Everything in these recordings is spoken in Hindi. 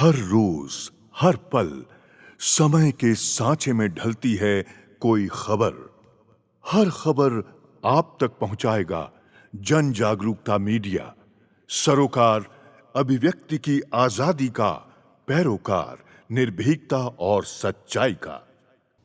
हर रोज, हर पल समय के सांचे में ढलती है कोई खबर। हर खबर आप तक पहुंचाएगा जन जागरूकता मीडिया, सरोकार अभिव्यक्ति की आजादी का, पैरोकार निर्भीकता और सच्चाई का।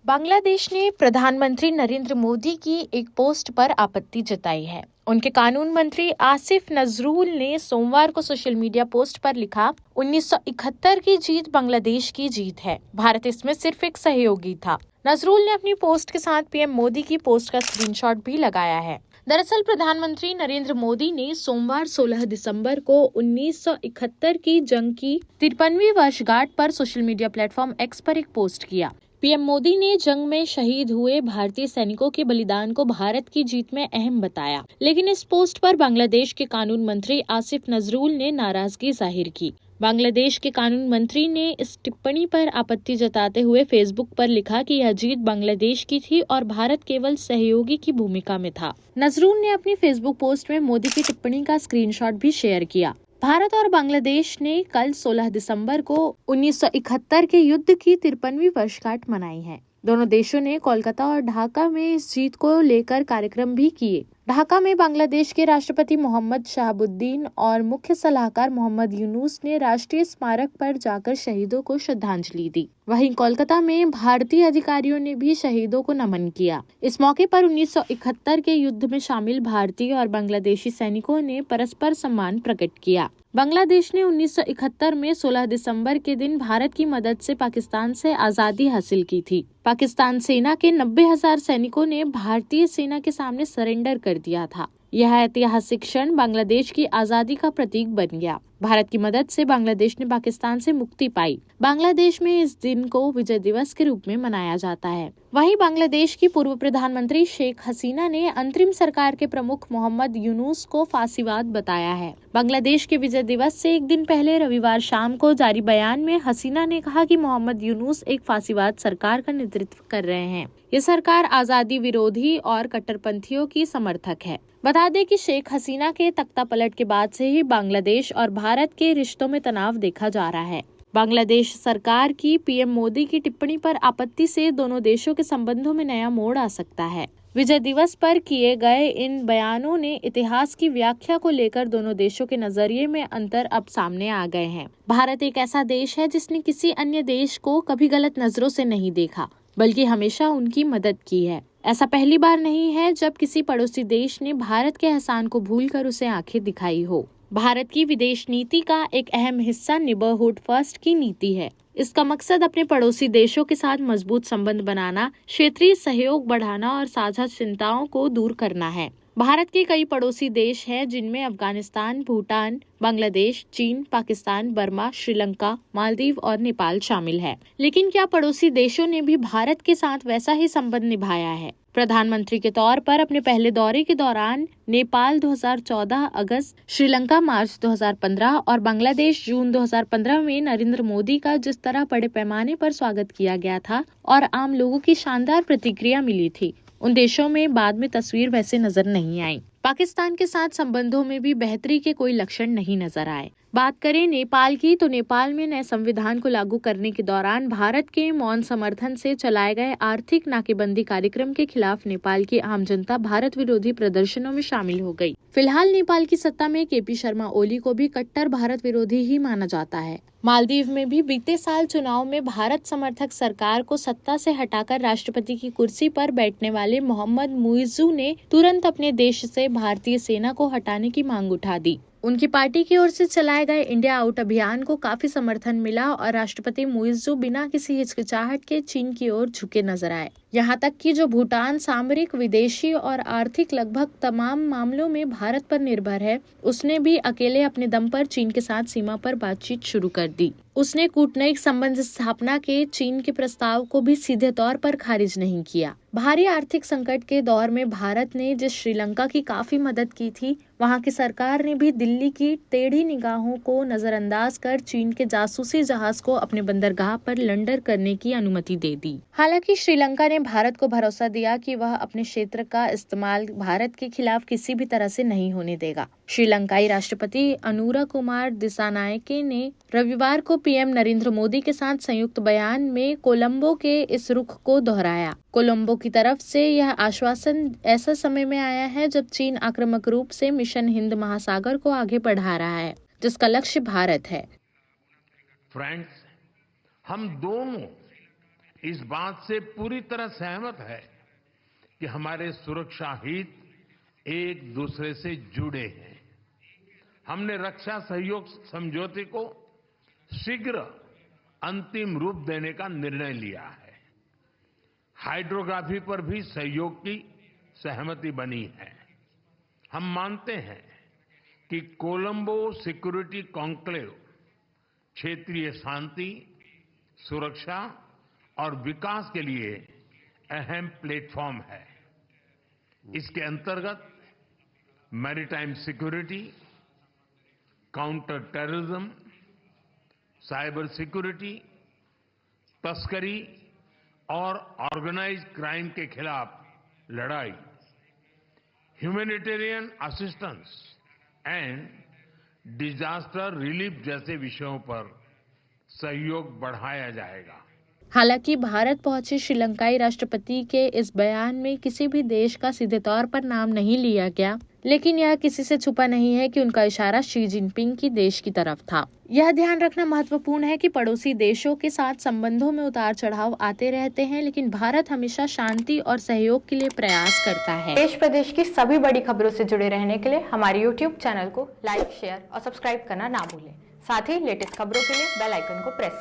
बांग्लादेश ने प्रधानमंत्री नरेंद्र मोदी की एक पोस्ट पर आपत्ति जताई है। उनके कानून मंत्री आसिफ नजरुल ने सोमवार को सोशल मीडिया पोस्ट पर लिखा, 1971 की जीत बांग्लादेश की जीत है। भारत इसमें सिर्फ एक सहयोगी था। नजरुल ने अपनी पोस्ट के साथ पीएम मोदी की पोस्ट का स्क्रीनशॉट भी लगाया है। दरअसल प्रधानमंत्री नरेंद्र मोदी ने सोमवार 16 दिसंबर को 1971 की जंग की 53वीं वर्षगांठ पर सोशल मीडिया प्लेटफॉर्म एक्स पर एक पोस्ट किया। पीएम मोदी ने जंग में शहीद हुए भारतीय सैनिकों के बलिदान को भारत की जीत में अहम बताया, लेकिन इस पोस्ट पर बांग्लादेश के कानून मंत्री आसिफ नजरुल ने नाराजगी जाहिर की। बांग्लादेश के कानून मंत्री ने इस टिप्पणी पर आपत्ति जताते हुए फेसबुक पर लिखा कि यह जीत बांग्लादेश की थी और भारत केवल सहयोगी की भूमिका में था। नजरुल ने अपनी फेसबुक पोस्ट में मोदी की टिप्पणी का स्क्रीनशॉट भी शेयर किया। भारत और बांग्लादेश ने कल 16 दिसंबर को 1971 के युद्ध की 53वीं वर्षगांठ मनाई है। दोनों देशों ने कोलकाता और ढाका में इस जीत को लेकर कार्यक्रम भी किए। ढाका में बांग्लादेश के राष्ट्रपति मोहम्मद शहाबुद्दीन और मुख्य सलाहकार मोहम्मद यूनुस ने राष्ट्रीय स्मारक पर जाकर शहीदों को श्रद्धांजलि दी। वहीं कोलकाता में भारतीय अधिकारियों ने भी शहीदों को नमन किया। इस मौके पर 1971 के युद्ध में शामिल भारतीय और बांग्लादेशी सैनिकों ने परस्पर सम्मान प्रकट किया। बांग्लादेश ने 1971 में 16 दिसंबर के दिन भारत की मदद से पाकिस्तान से आजादी हासिल की थी। पाकिस्तान सेना के 90,000 सैनिकों ने भारतीय सेना के सामने सरेंडर कर दिया था। यह ऐतिहासिक क्षण बांग्लादेश की आजादी का प्रतीक बन गया। भारत की मदद से बांग्लादेश ने पाकिस्तान से मुक्ति पाई। बांग्लादेश में इस दिन को विजय दिवस के रूप में मनाया जाता है। वहीं बांग्लादेश की पूर्व प्रधानमंत्री शेख हसीना ने अंतरिम सरकार के प्रमुख मोहम्मद यूनुस को फांसीवाद बताया है। बांग्लादेश के विजय दिवस से एक दिन पहले रविवार शाम को जारी बयान में हसीना ने कहा कि मोहम्मद यूनुस एक फांसीवाद सरकार का नेतृत्व कर रहे हैं। ये सरकार आजादी विरोधी और कट्टरपंथियों की समर्थक है। बता दें कि शेख हसीना के तख्ता पलट के बाद से ही बांग्लादेश और भारत के रिश्तों में तनाव देखा जा रहा है। बांग्लादेश सरकार की पीएम मोदी की टिप्पणी पर आपत्ति से दोनों देशों के संबंधों में नया मोड़ आ सकता है। विजय दिवस पर किए गए इन बयानों ने इतिहास की व्याख्या को लेकर दोनों देशों के नजरिए में अंतर अब सामने आ गए हैं। भारत एक ऐसा देश है जिसने किसी अन्य देश को कभी गलत नजरों से नहीं देखा, बल्कि हमेशा उनकी मदद की है। ऐसा पहली बार नहीं है जब किसी पड़ोसी देश ने भारत के एहसान को भूलकर उसे आंखें दिखाई हो। भारत की विदेश नीति का एक अहम हिस्सा नेबरहुड फर्स्ट की नीति है। इसका मकसद अपने पड़ोसी देशों के साथ मजबूत संबंध बनाना, क्षेत्रीय सहयोग बढ़ाना और साझा चिंताओं को दूर करना है। भारत के कई पड़ोसी देश हैं जिनमें अफगानिस्तान, भूटान, बांग्लादेश, चीन, पाकिस्तान, बर्मा, श्रीलंका, मालदीव और नेपाल शामिल है। लेकिन क्या पड़ोसी देशों ने भी भारत के साथ वैसा ही संबंध निभाया है? प्रधानमंत्री के तौर पर अपने पहले दौरे के दौरान नेपाल 2014 अगस्त, श्रीलंका मार्च 2015 और बांग्लादेश जून 2015 में नरेंद्र मोदी का जिस तरह बड़े पैमाने पर स्वागत किया गया था और आम लोगों की शानदार प्रतिक्रिया मिली थी, उन देशों में बाद में तस्वीर वैसे नजर नहीं आई। पाकिस्तान के साथ संबंधों में भी बेहतरी के कोई लक्षण नहीं नजर आए। बात करें नेपाल की, तो नेपाल में नए संविधान को लागू करने के दौरान भारत के मौन समर्थन से चलाए गए आर्थिक नाकेबंदी कार्यक्रम के खिलाफ नेपाल की आम जनता भारत विरोधी प्रदर्शनों में शामिल हो गई। फिलहाल नेपाल की सत्ता में केपी शर्मा ओली को भी कट्टर भारत विरोधी ही माना जाता है। मालदीव में भी बीते साल चुनाव में भारत समर्थक सरकार को सत्ता से हटाकर राष्ट्रपति की कुर्सी पर बैठने वाले मोहम्मद मुइज्जू ने तुरंत अपने देश से भारतीय सेना को हटाने की मांग उठा दी। उनकी पार्टी की ओर से चलाए गए इंडिया आउट अभियान को काफी समर्थन मिला और राष्ट्रपति मुइज्जू बिना किसी हिचकिचाहट के चीन की ओर झुके नजर आए। यहाँ तक कि जो भूटान सामरिक, विदेशी और आर्थिक लगभग तमाम मामलों में भारत पर निर्भर है, उसने भी अकेले अपने दम पर चीन के साथ सीमा पर बातचीत शुरू कर दी। उसने कूटनैतिक संबंध स्थापना के चीन के प्रस्ताव को भी सीधे तौर पर खारिज नहीं किया। भारी आर्थिक संकट के दौर में भारत ने जिस श्रीलंका की काफी मदद की थी, वहां की सरकार ने भी दिल्ली की टेढ़ी निगाहों को नजरअंदाज कर चीन के जासूसी जहाज को अपने बंदरगाह पर लैंडर करने की अनुमति दे दी। हालांकि श्रीलंका ने ने भारत को भरोसा दिया कि वह अपने क्षेत्र का इस्तेमाल भारत के खिलाफ किसी भी तरह से नहीं होने देगा। श्रीलंकाई राष्ट्रपति अनुरा कुमार दिसानायके ने रविवार को पीएम नरेंद्र मोदी के साथ संयुक्त बयान में कोलंबो के इस रुख को दोहराया। कोलंबो की तरफ से यह आश्वासन ऐसा समय में आया है जब चीन आक्रामक रूप से मिशन हिंद महासागर को आगे बढ़ा रहा है, जिसका लक्ष्य भारत है। फ्रेंड्स, हम दोनों इस बात से पूरी तरह सहमत है कि हमारे सुरक्षा हित एक दूसरे से जुड़े हैं। हमने रक्षा सहयोग समझौते को शीघ्र अंतिम रूप देने का निर्णय लिया है। हाइड्रोग्राफी पर भी सहयोग की सहमति बनी है। हम मानते हैं कि कोलंबो सिक्योरिटी कॉन्क्लेव क्षेत्रीय शांति, सुरक्षा और विकास के लिए अहम प्लेटफॉर्म है। इसके अंतर्गत maritime security, counter terrorism, cyber security, तस्करी और ऑर्गेनाइज्ड क्राइम के खिलाफ लड़ाई, humanitarian assistance and disaster relief जैसे विषयों पर सहयोग बढ़ाया जाएगा। हालांकि भारत पहुंचे श्रीलंकाई राष्ट्रपति के इस बयान में किसी भी देश का सीधे तौर पर नाम नहीं लिया गया, लेकिन यह किसी से छुपा नहीं है कि उनका इशारा शी जिनपिंग की देश की तरफ था। यह ध्यान रखना महत्वपूर्ण है कि पड़ोसी देशों के साथ संबंधों में उतार चढ़ाव आते रहते हैं, लेकिन भारत हमेशा शांति और सहयोग के लिए प्रयास करता है। देश प्रदेश की सभी बड़ी खबरों से जुड़े रहने के लिए हमारे YouTube चैनल को लाइक, शेयर और सब्सक्राइब करना ना भूलें। साथ ही लेटेस्ट खबरों के लिए बेल आइकन को प्रेस